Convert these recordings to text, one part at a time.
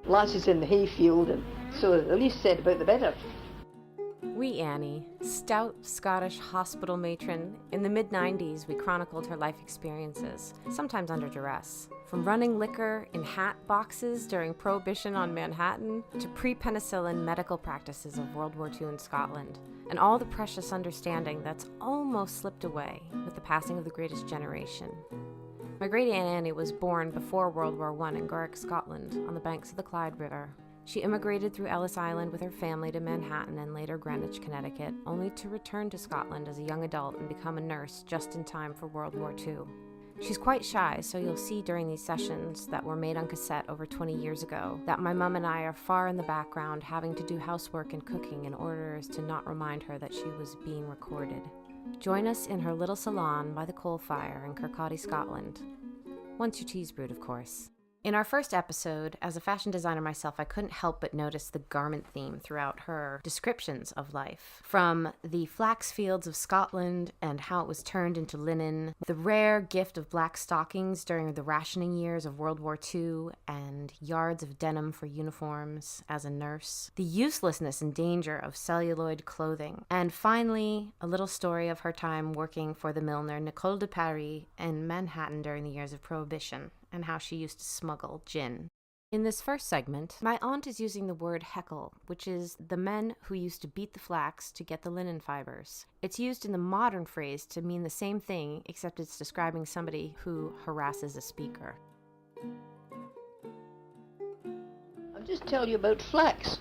lasses in the hayfield, and so the least said about the better. Wee Annie, stout Scottish hospital matron, in the mid-90s we chronicled her life experiences, sometimes under duress. From running liquor in hat boxes during Prohibition on Manhattan to pre-penicillin medical practices of World War II in Scotland, and all the precious understanding that's almost slipped away with the passing of the greatest generation. My great Aunt Annie was born before World War I in Warwick, Scotland, on the banks of the Clyde River. She immigrated through Ellis Island with her family to Manhattan and later Greenwich, Connecticut, only to return to Scotland as a young adult and become a nurse just in time for World War II. She's quite shy, so you'll see during these sessions that were made on cassette over 20 years ago that my mum and I are far in the background having to do housework and cooking in order as to not remind her that she was being recorded. Join us in her little salon by the coal fire in Kirkcaldy, Scotland. Once your tea's brewed, of course. In our first episode, as a fashion designer myself, I couldn't help but notice the garment theme throughout her descriptions of life. From the flax fields of Scotland and how it was turned into linen, the rare gift of black stockings during the rationing years of World War II, and yards of denim for uniforms as a nurse, the uselessness and danger of celluloid clothing, and finally, a little story of her time working for the Milner, Nicole de Paris, in Manhattan during the years of Prohibition, and how she used to smuggle gin. In this first segment, my aunt is using the word heckle, which is the men who used to beat the flax to get the linen fibers. It's used in the modern phrase to mean the same thing, except it's describing somebody who harasses a speaker. I'll just tell you about flax.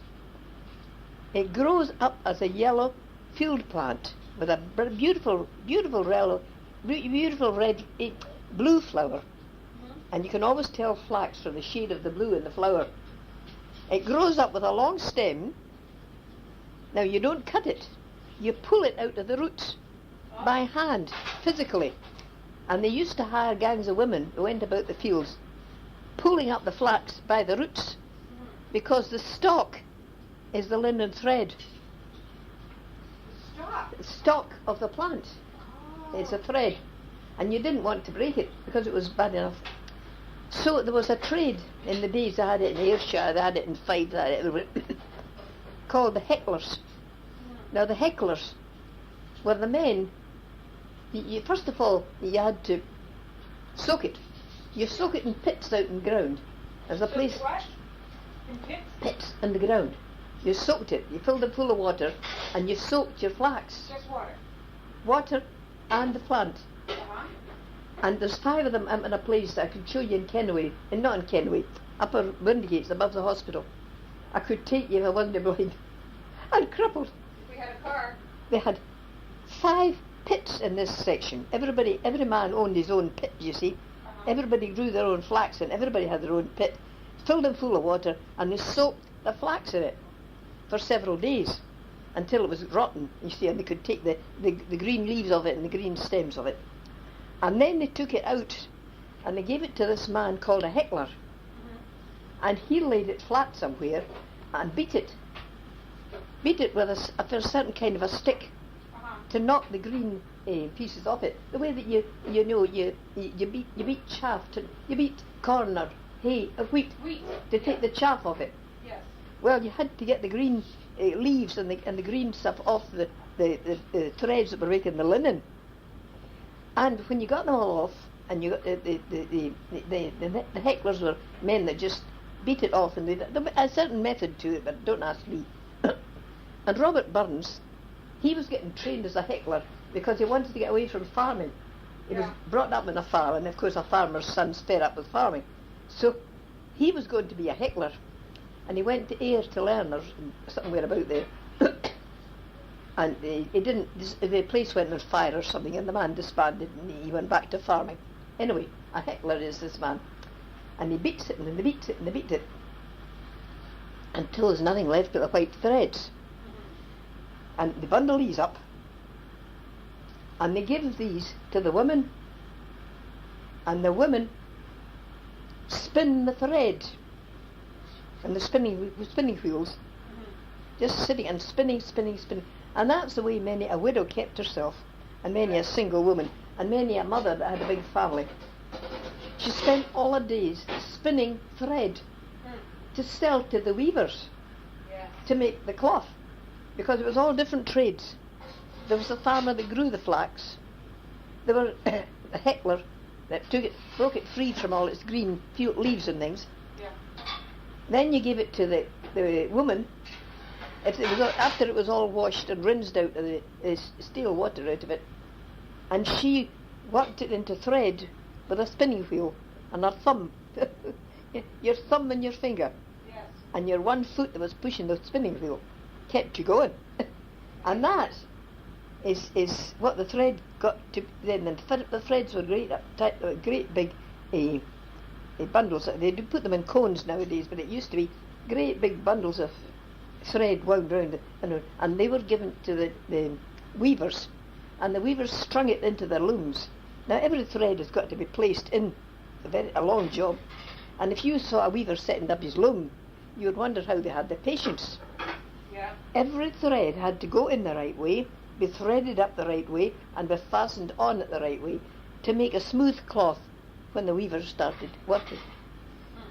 It grows up as a yellow field plant with a beautiful red, blue flower. And you can always tell flax from the shade of the blue in the flower. It grows up with a long stem. Now you don't cut it. You pull it out of the roots by hand, physically. And they used to hire gangs of women who went about the fields pulling up the flax by the roots, because the stalk is the linen thread. The stalk of the plant is a thread. And you didn't want to break it because it was bad enough. So there was a trade in the days. They had it in Ayrshire, they had it in Fife, they had it everywhere, called the hecklers. Now the hecklers were the men. First of all, you had to soak it. You soak it in pits out in the ground. There's a place. What? In pits? Pits in the ground. You soaked it. You filled it full of water, and you soaked your flax. Just water. Water and the plant. Uh-huh. And there's 5 of them in a place that I could show you in Kenway, and not in Kenway, Upper Windigates, above the hospital. I could take you if I wasn't blind. And crippled. If we had a car. They had 5 pits in this section. Every man owned his own pit, you see. Uh-huh. Everybody grew their own flax, and everybody had their own pit. Filled them full of water, and they soaked the flax in it for several days until it was rotten, you see, and they could take the green leaves of it and the green stems of it. And then they took it out and they gave it to this man called a heckler. And he laid it flat somewhere and beat it. Beat it with a certain kind of a stick to knock the green pieces off it. The way that you beat chaff, you beat corn or hay or wheat to take the chaff off it. Yes. Well, you had to get the green leaves and the green stuff off the threads that were making the linen. And when you got them all off, and you got the hecklers were men that just beat it off, and there was a certain method to it, but don't ask me. And Robert Burns, he was getting trained as a heckler because he wanted to get away from farming. He was brought up in a farm, and of course a farmer's son's fed up with farming. So he was going to be a heckler, and he went to Ayr to learn, or somewhere about there. And the place went on fire or something, and the man disbanded, and he went back to farming. Anyway, a heckler is this man, and he beats it, and he beats it, and he beats it, until there's nothing left but the white threads. And they bundle these up, and they give these to the women, and the women spin the thread, and the spinning wheels, just sitting and spinning. And that's the way many a widow kept herself, and many a single woman, and many a mother that had a big family. She spent all her days spinning thread to sell to the weavers Yes. to make the cloth, because it was all different trades. There was the farmer that grew the flax. There were the heckler that took it, broke it free from all its green leaves and things. Yeah. Then you gave it to the woman. If it was after it was all washed and rinsed out of the steel water out of it, and she worked it into thread with a spinning wheel and her thumb, your thumb and your finger, Yes. and your one foot that was pushing the spinning wheel kept you going. And that is what the thread got to then. And the threads were great big bundles. They do put them in cones nowadays, but it used to be great big bundles of thread wound round, and they were given to the weavers, and the weavers strung it into their looms. Now every thread has got to be placed in a long job, and if you saw a weaver setting up his loom, you would wonder how they had the patience. Yeah. Every thread had to go in the right way, be threaded up the right way, and be fastened on it the right way to make a smooth cloth when the weavers started working.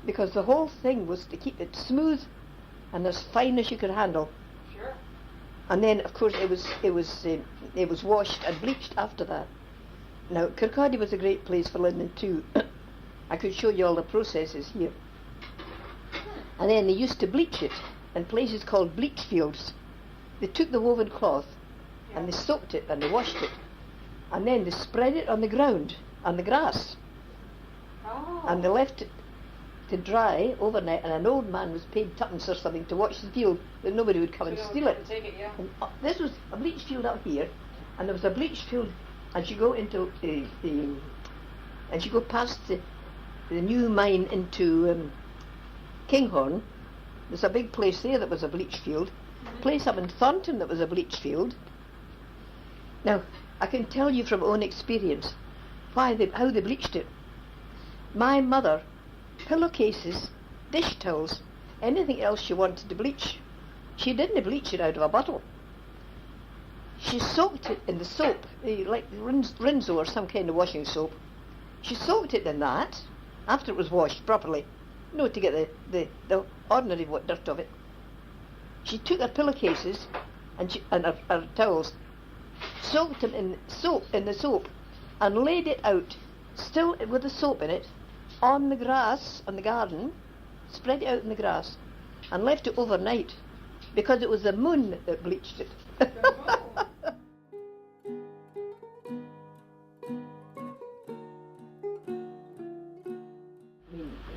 Because the whole thing was to keep it smooth and as fine as you could handle. Sure. And then, of course, it was washed and bleached after that. Now, Kirkcaldy was a great place for linen too. I could show you all the processes here. And then they used to bleach it in places called bleach fields. They took the woven cloth and they soaked it and they washed it, and then they spread it on the ground, on the grass, Oh. and they left it to dry overnight, and an old man was paid tuppence or something to watch the field, that nobody would come and steal it. Take it, yeah. And this was a bleach field up here, and there was a bleach field as you go into as you go past the new mine into Kinghorn. There's a big place there that was a bleach field. A place up in Thornton that was a bleach field. Now, I can tell you from own experience how they bleached it. My mother, pillowcases, dish towels, anything else she wanted to bleach, she didn't bleach it out of a bottle. She soaked it in the soap, like Rinso or some kind of washing soap. She soaked it in that after it was washed properly, to get the ordinary dirt of it. She took her pillowcases and her towels, soaked them in the soap, and laid it out, still with the soap in it, on the grass, on the garden, spread it out in the grass, and left it overnight, because it was the moon that bleached it.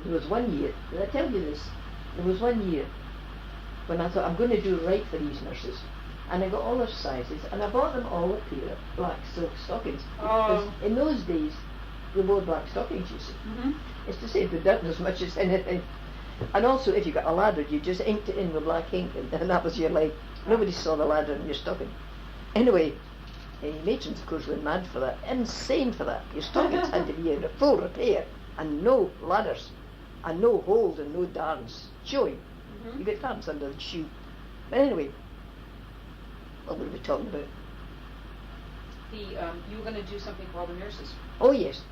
There was one year, did I tell you this? There was one year when I thought, I'm going to do right for these nurses. And I got all their sizes, and I bought them all a pair of black silk stockings. Oh. Because in those days, they wore black stockings, you see. Mm-hmm. It's to save the dirt as much as anything. And also, if you got a ladder, you just inked it in with black ink, and that was your life. Nobody saw the ladder in your stocking. Anyway, matrons, of course, went mad for that. Insane for that. Your stockings had to be in full repair, and no ladders, and no holes and no darns showing. Mm-hmm. You get darns under the shoe. But anyway, what were we talking about? You were going to do something for all the nurses. Oh yes,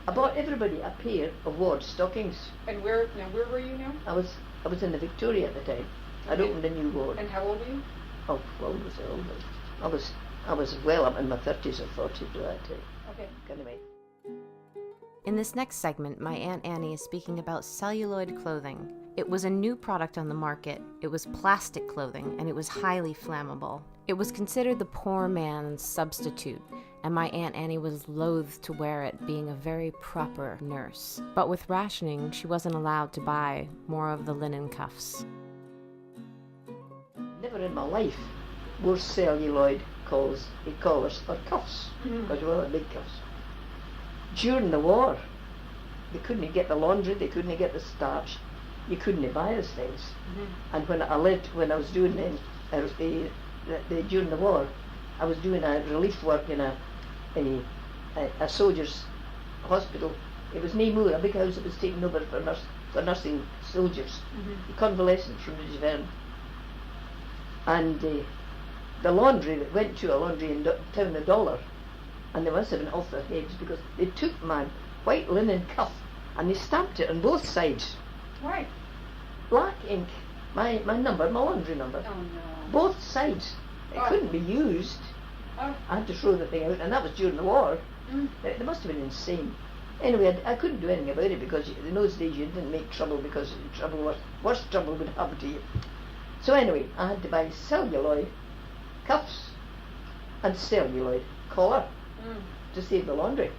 I bought everybody a pair of ward stockings. And where were you now? I was in the Victoria at the time. I'd Okay. opened a new ward. And how old were you? Oh, well, was I older? I was well up in my 30s or 40s by that time. Okay. Anyway. In this next segment, my Aunt Annie is speaking about celluloid clothing. It was a new product on the market. It was plastic clothing, and it was highly flammable. It was considered the poor man's substitute, and my Aunt Annie was loath to wear it, being a very proper nurse. But with rationing, she wasn't allowed to buy more of the linen cuffs. Never in my life wore celluloid collars or cuffs, because we were big cuffs. During the war, they couldn't get the laundry, they couldn't get the starch, you couldn't buy those things. Mm-hmm. And when I was doing during the war, I was doing a relief work in a soldier's hospital. It was Nemoor, a big house that was taken over for nursing soldiers, convalescent from the Javerne. And the laundry that went to a laundry in town of Dollar, and they must have been off their heads, because they took my white linen cuff and they stamped it on both sides. Right. black ink, my laundry number, Oh no. both sides. It Oh. couldn't be used. Oh. I had to throw the thing out, and that was during the war. Mm. They must have been insane. Anyway, I couldn't do anything about it because in those days you didn't make trouble because worse trouble would happen to you. So anyway, I had to buy celluloid cuffs and celluloid collar to save the laundry.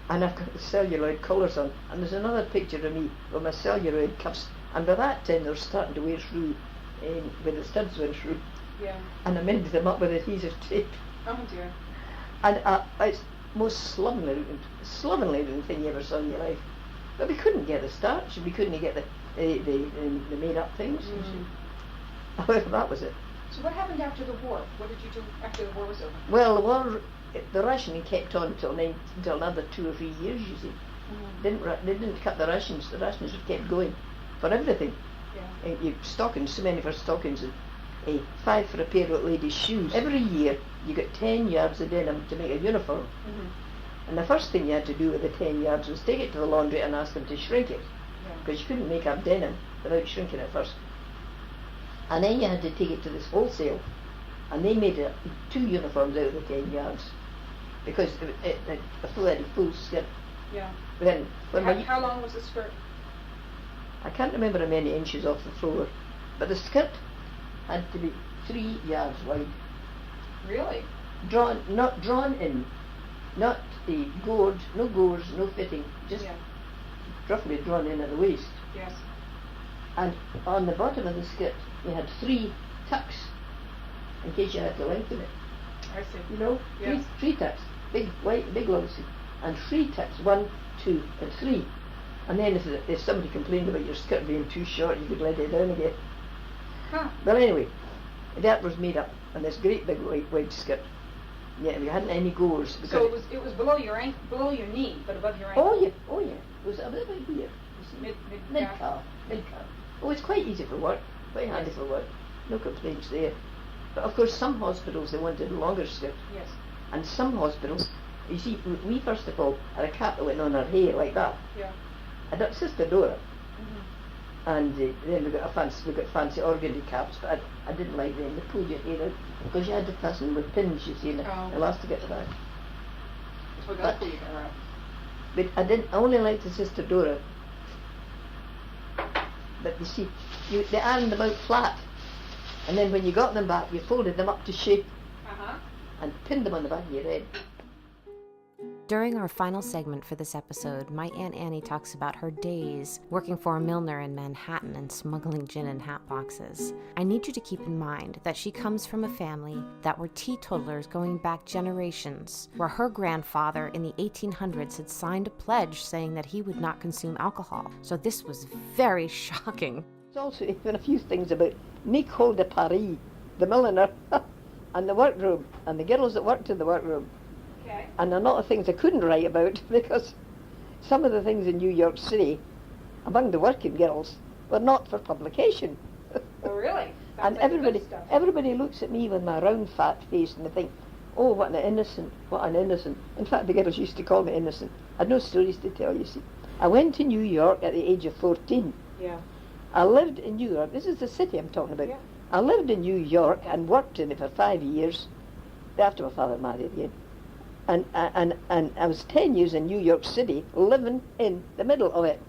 And I've got the celluloid collars on, and there's another picture of me with my celluloid cuffs, and by that time they're starting to wear through, where the studs went through, Yeah. and I mended them up with adhesive tape. Oh dear. And it's most slovenly looking thing you ever saw in your life. But we couldn't get the starch, we couldn't get the made up things. However, that was it. So what happened after the war? What did you do after the war was over? Well, the war, the rationing kept on until another 2 or 3 years, you see. They didn't cut the rations have kept going for everything. Yeah. You stockings, so many for stockings, and 5 for a pair of ladies' shoes. Every year you got 10 yards of denim to make a uniform. And the first thing you had to do with the 10 yards was take it to the laundry and ask them to shrink it, because you couldn't make up denim without shrinking it first. And then you had to take it to this wholesale, and they made 2 uniforms out of the 10 yards, because it had a full skirt. Yeah. Then, How long was the skirt? I can't remember how many inches off the floor, but the skirt had to be 3 yards wide. Really? Not drawn in, not the gored, no gores, no fitting, just roughly drawn in at the waist. Yes. And on the bottom of the skirt, you had 3 tucks, in case you had to lengthen it. I see. You know, Yes. three tucks, big white, big long sleeve, and 3 tucks, 1, 2, and 3. And then if somebody complained about your skirt being too short, you could let it down again. Huh. Well, anyway, that was made up, and this great big white skirt. Yeah, we hadn't any gores. So it was below your knee, but above your ankle. Oh yeah, it was about here. You see. Mid calf. Oh, it's quite easy for work, quite handy for work. No complaints there. But of course, some hospitals they wanted a longer skirt, Yes. and some hospitals, you see, we first of all had a cap that went on our hair like that. Yeah. And that's Sister Dora. And then we got fancy organdy caps, but I didn't like them. They pulled your hair out because you had to fasten with pins, you see, and elastic at the back. So that's pull your hair out. But I only liked the Sister Dora. But you see, they ironed them out flat, and then when you got them back, you folded them up to shape and pinned them on the back of your head. During our final segment for this episode, my Aunt Annie talks about her days working for a Milner in Manhattan and smuggling gin in hat boxes. I need you to keep in mind that she comes from a family that were teetotalers going back generations, where her grandfather in the 1800s had signed a pledge saying that he would not consume alcohol. So this was very shocking. There's also even a few things about Nicole de Paris, the milliner, and the workroom, and the girls that worked in the workroom. Okay. And a lot of things I couldn't write about because some of the things in New York City among the working girls were not for publication. Oh, really? And everybody looks at me with my round fat face and they think, oh, what an innocent. In fact, the girls used to call me innocent. I had no stories to tell, you see. I went to New York at the age of 14. Yeah. I lived in New York. This is the city I'm talking about. Yeah. I lived in New York and worked in it for 5 years after my father married again. And I was 10 years in New York City, living in the middle of it.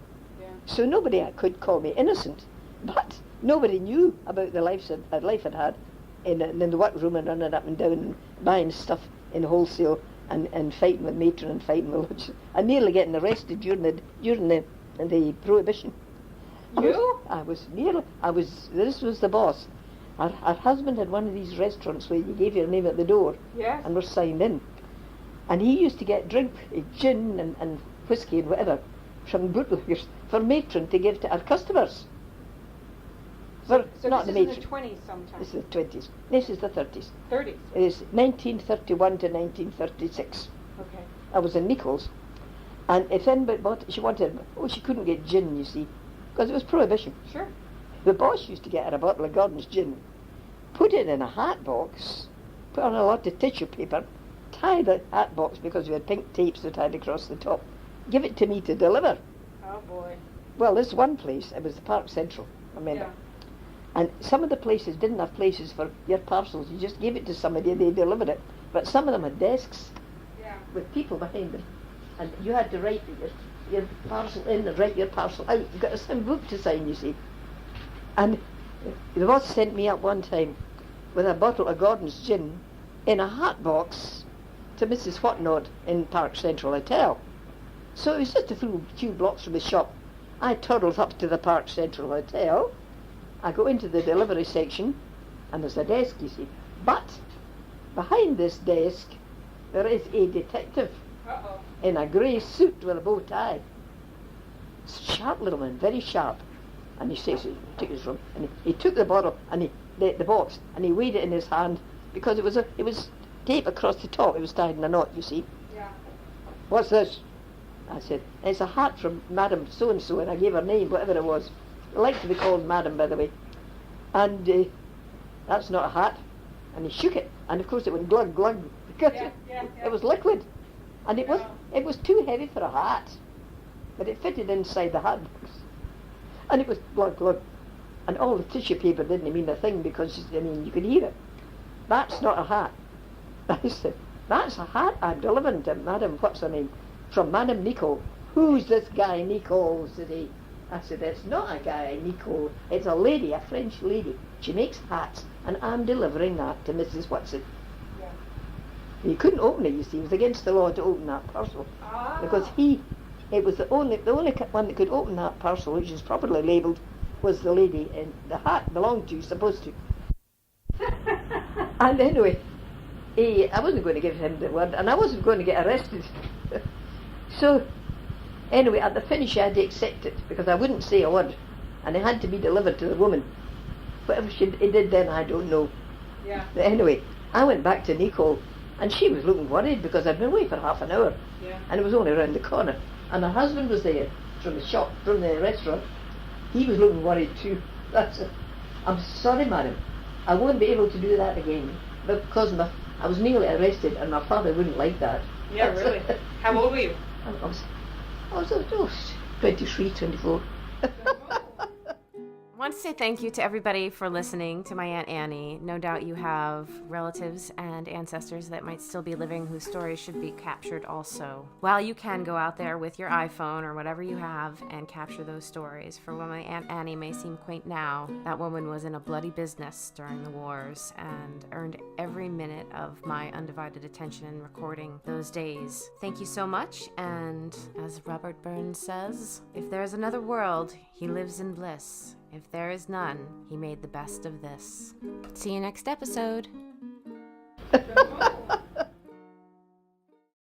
Yeah. So nobody could call me innocent, but nobody knew about the life I'd had in the workroom and running up and down and buying stuff in wholesale and fighting with matron and fighting with and nearly getting arrested during the Prohibition. You? This was the boss. Our husband had one of these restaurants where you gave your name at the door Yes. and were signed in. And he used to get drink, gin and whiskey and whatever, from bootleggers for matron to give to our customers. So not this the is matron. in the 20s sometime. This is the 20s. This is the 30s. 30s. It is 1931 to 1936. Okay. I was in Nichols. And if anybody bought it, she couldn't get gin, you see, because it was Prohibition. Sure. The boss used to get her a bottle of Gordon's gin, put it in a hat box, put on a lot of tissue paper, tie the hat box because we had pink tapes that tied across the top, give it to me to deliver. Oh boy. Well, this one place, it was the Park Central, I remember. Yeah. And some of the places didn't have places for your parcels. You just gave it to somebody and they delivered it. But some of them had desks Yeah. with people behind them. And you had to write your parcel in and write your parcel out. You got some book to sign, you see. And the boss sent me up one time with a bottle of Gordon's gin in a hat box to Mrs. Whatnot in Park Central Hotel. So it was just a few blocks from the shop. I toddled up to the Park Central Hotel. I go into the delivery section, and there's a desk, you see. But behind this desk, there is a detective Uh-oh. in a grey suit with a bow tie. Sharp little man, very sharp. And he says, take this from, and he took the bottle and the box, and he weighed it in his hand because it was tape across the top. It was tied in a knot, you see. Yeah. What's this? I said, it's a hat from Madam so-and-so, and I gave her name, whatever it was. I like to be called Madam, by the way. And that's not a hat. And he shook it, and of course it went glug, glug, because Yeah. it was liquid. And it Yeah. was too heavy for a hat, but it fitted inside the hat box. And it was glug, glug. And all the tissue paper didn't mean a thing because, you could hear it. That's not a hat. I said, that's a hat I'm delivering to Madam, what's her name? From Madam Nicole. Who's this guy Nicole, said he. I said, it's not a guy Nicole. It's a lady, a French lady. She makes hats, and I'm delivering that to Mrs. Watson. Yeah. He couldn't open it, you see. It was against the law to open that parcel. Ah. Because it was the only one that could open that parcel, which is properly labelled, was the lady in the hat belonged to, supposed to. And anyway, I wasn't going to give him the word, and I wasn't going to get arrested. So, anyway, at the finish I had to accept it, because I wouldn't say a word, and it had to be delivered to the woman. Whatever he did then, I don't know. Yeah. But anyway, I went back to Nicole, and she was looking worried, because I'd been away for half an hour, Yeah. and it was only around the corner. And her husband was there, from the shop, from the restaurant. He was looking worried too. That's it. I'm sorry, madam, I won't be able to do that again, because I was nearly arrested, and my father wouldn't like that. Yeah, really. How old were you? I was 23, 24. I want to say thank you to everybody for listening to my Aunt Annie. No doubt you have relatives and ancestors that might still be living whose stories should be captured also. While you can go out there with your iPhone or whatever you have and capture those stories, for while my Aunt Annie may seem quaint now, that woman was in a bloody business during the wars and earned every minute of my undivided attention in recording those days. Thank you so much, and as Robert Burns says, if there's another world, he lives in bliss. If there is none, he made the best of this. See you next episode.